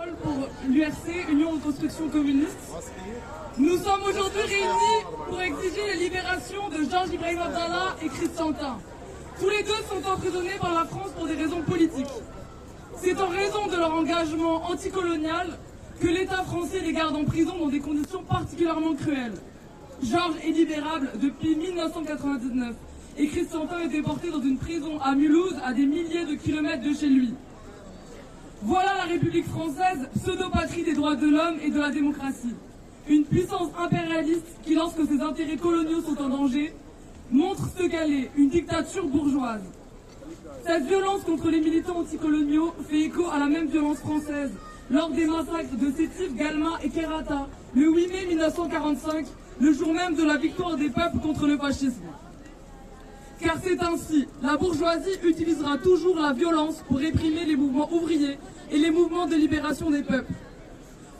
Pour l'URC, Union de construction communiste. Nous sommes aujourd'hui réunis pour exiger la libération de Georges Ibrahim Abdallah et Chris Santin. Tous les deux sont emprisonnés par la France pour des raisons politiques. C'est en raison de leur engagement anticolonial que l'État français les garde en prison dans des conditions particulièrement cruelles. Georges est libérable depuis 1999 et Chris Santin est déporté dans une prison à Mulhouse, à des milliers de kilomètres de chez lui. Voilà la République française, pseudo-patrie des droits de l'homme et de la démocratie. Une puissance impérialiste qui, lorsque ses intérêts coloniaux sont en danger, montre ce qu'elle est, une dictature bourgeoise. Cette violence contre les militants anticoloniaux fait écho à la même violence française lors des massacres de Sétif, Galma et Kerata, le 8 mai 1945, le jour même de la victoire des peuples contre le fascisme. Car c'est ainsi, la bourgeoisie utilisera toujours la violence pour réprimer les mouvements ouvriers et les mouvements de libération des peuples.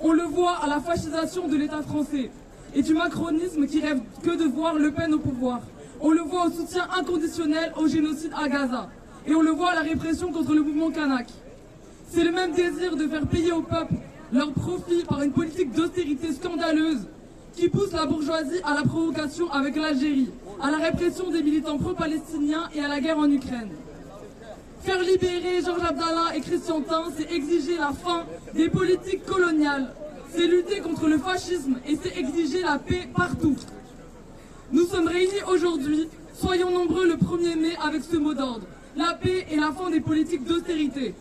On le voit à la fascisation de l'État français et du macronisme qui rêve que de voir Le Pen au pouvoir. On le voit au soutien inconditionnel au génocide à Gaza. Et on le voit à la répression contre le mouvement kanak. C'est le même désir de faire payer au peuple leur profit par une politique d'austérité scandaleuse qui pousse la bourgeoisie à la provocation avec l'Algérie, à la répression des militants pro-palestiniens et à la guerre en Ukraine. Faire libérer Georges Abdallah et Chris Santin, c'est exiger la fin des politiques coloniales, c'est lutter contre le fascisme et c'est exiger la paix partout. Nous sommes réunis aujourd'hui, soyons nombreux le 1er mai avec ce mot d'ordre, la paix et la fin des politiques d'austérité.